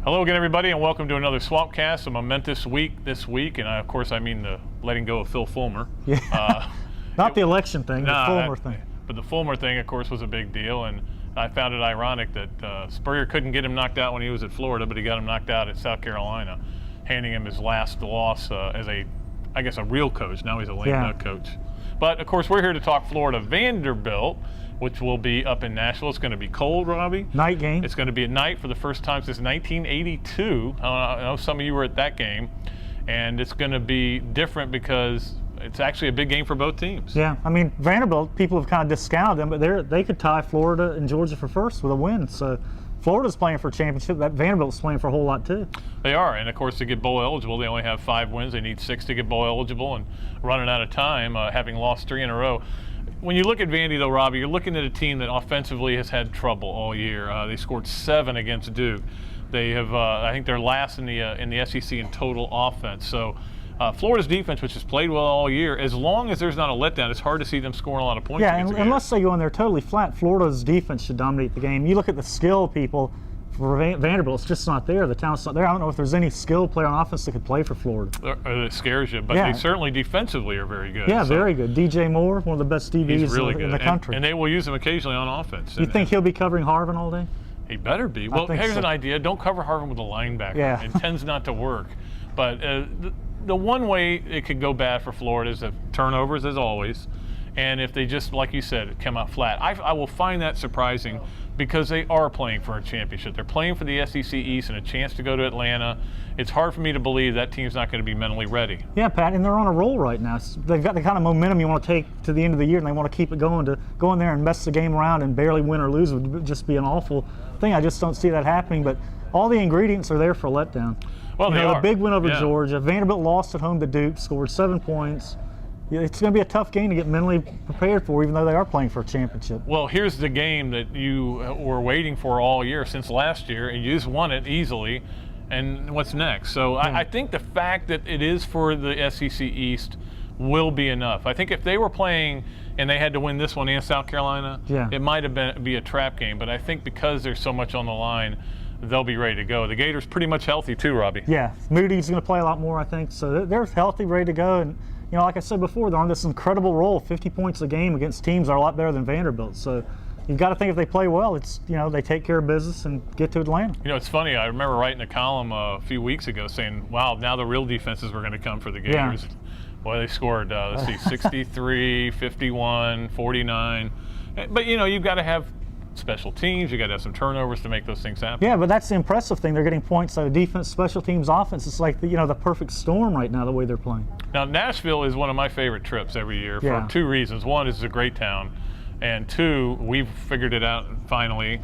Hello again, everybody, and welcome to another Swampcast, a momentous week this week, and of course I mean the letting go of Phil Fulmer. Yeah. Not the election thing, the Fulmer thing. But the Fulmer thing, of course, was a big deal, and I found it ironic that Spurrier couldn't get him knocked out when he was at Florida, but he got him knocked out at South Carolina, handing him his last loss as a real coach. Now he's a lame duck coach. But, of course, we're here to talk Florida Vanderbilt, which will be up in Nashville. It's going to be cold, Robbie. Night game. It's going to be at night for the first time since 1982. I know some of you were at that game. And it's going to be different because it's actually a big game for both teams. Yeah, I mean, Vanderbilt, people have kind of discounted them, but they could tie Florida and Georgia for first with a win. So Florida's playing for a championship. That Vanderbilt's playing for a whole lot, too. They are. And, of course, to get bowl eligible, they only have 5 wins. They need 6 to get bowl eligible and running out of time, having lost 3 in a row. When you look at Vandy, though, Robbie, you're looking at a team that offensively has had trouble all year. They scored 7 against Duke. They have, I think, they're last in the SEC in total offense. So Florida's defense, which has played well all year, as long as there's not a letdown, it's hard to see them scoring a lot of points. Yeah, and unless they go in there totally flat, Florida's defense should dominate the game. You look at the skill people. For Vanderbilt, it's just not there. The talent's not there. I don't know if there's any skilled player on offense that could play for Florida. It scares you, but they certainly defensively are very good. Yeah, very good. DJ Moore, one of the best DBs in the country. And they will use him occasionally on offense. You think he'll be covering Harvin all day? He better be. Well, here's an idea. Don't cover Harvin with a linebacker. Yeah. It tends not to work. But the one way it could go bad for Florida is the turnovers, as always. And if they just, like you said, come out flat. I will find that surprising because they are playing for a championship. They're playing for the SEC East and a chance to go to Atlanta. It's hard for me to believe that team's not going to be mentally ready. Yeah, Pat, and they're on a roll right now. They've got the kind of momentum you want to take to the end of the year, and they want to keep it going. To go in there and mess the game around and barely win or lose would just be an awful thing. I just don't see that happening, but all the ingredients are there for a letdown. Well, the big win over Georgia. Vanderbilt lost at home to Duke, scored 7 points. It's going to be a tough game to get mentally prepared for, even though they are playing for a championship. Well, here's the game that you were waiting for all year since last year, and you just won it easily. And what's next? So I think the fact that it is for the SEC East will be enough. I think if they were playing and they had to win this one in South Carolina, it might have be a trap game. But I think because there's so much on the line, they'll be ready to go. The Gators pretty much healthy too, Robbie. Yeah, Moody's going to play a lot more, I think. So they're healthy, ready to go. And you know, like I said before, they're on this incredible roll, 50 points a game against teams that are a lot better than Vanderbilt. So you've got to think if they play well, it's, you know, they take care of business and get to Atlanta. You know, it's funny. I remember writing a column a few weeks ago saying, wow, now the real defenses were going to come for the Gators. Yeah. Well, they scored, 63, 51, 49. But, you know, you've got to have special teams. You got to have some turnovers to make those things happen. Yeah, but that's the impressive thing. They're getting points out of defense, special teams, offense. It's like the perfect storm right now, the way they're playing. Now, Nashville is one of my favorite trips every year for 2 reasons. One, it's a great town. And 2, we've figured it out finally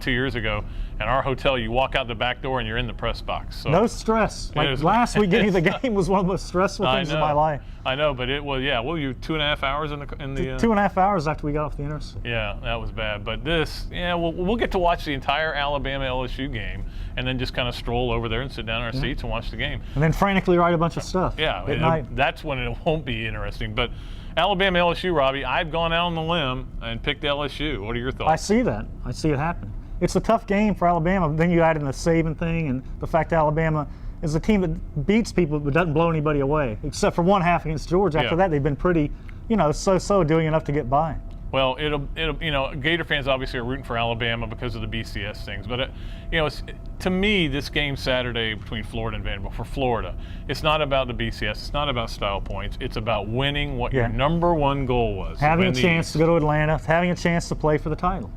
2 years ago. And our hotel, you walk out the back door and you're in the press box. So no stress. Like last week, getting the game was one of the most stressful things in my life. I know, but it was, you 2.5 hours in the 2.5 hours after we got off the interstate. Yeah, that was bad. But this, we'll get to watch the entire Alabama LSU game and then just kind of stroll over there and sit down in our seats and watch the game. And then frantically write a bunch of stuff. Yeah, at night. That's when it won't be interesting. But Alabama LSU, Robbie, I've gone out on the limb and picked LSU. What are your thoughts? I see that. I see it happening. It's a tough game for Alabama. Then you add in the Saban thing and the fact that Alabama is a team that beats people but doesn't blow anybody away, except for one half against Georgia. After that, they've been pretty, so-so doing enough to get by. Well, it'll Gator fans obviously are rooting for Alabama because of the BCS things. But, to me, this game Saturday between Florida and Vanderbilt, for Florida, it's not about the BCS. It's not about style points. It's about winning what your number one goal was. Having a chance to go to Atlanta, having a chance to play for the title.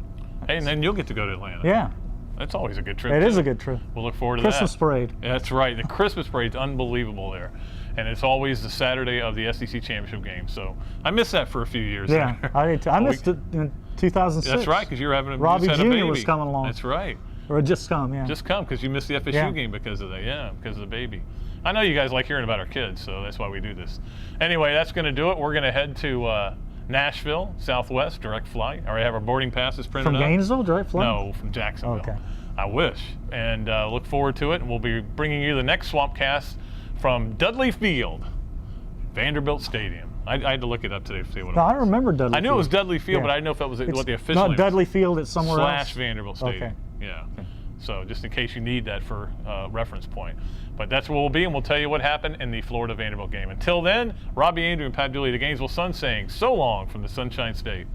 Hey, and then you'll get to go to Atlanta. Yeah. That's always a good trip. It is a good trip. We'll look forward to Christmas parade. That's right. The Christmas parade's unbelievable there. And it's always the Saturday of the SEC championship game. So I missed that for a few years. Yeah, I did too. I missed it in 2006. That's right, because you were having a Robbie Jr. Jr. was coming along. That's right. Or just come, Just come, because you missed the FSU game because of that. Yeah, because of the baby. I know you guys like hearing about our kids, so that's why we do this. Anyway, that's going to do it. We're going to head to Nashville, Southwest, direct flight. I already have our boarding passes printed up. From Gainesville, direct flight? No, from Jacksonville. Okay. I wish. And look forward to it. And we'll be bringing you the next Swampcast from Dudley Field, Vanderbilt Stadium. I had to look it up today to see what it was. I remember Dudley Field. I knew it was Dudley Field, but I didn't know if that was what the official name was. Not Dudley Field, it's somewhere else. / Vanderbilt Stadium. Okay. Yeah. Okay. So just in case you need that for reference point. But that's where we'll be, and we'll tell you what happened in the Florida Vanderbilt game. Until then, Robbie, Andreu, and Pat Dooley, the Gainesville Sun, saying so long from the Sunshine State.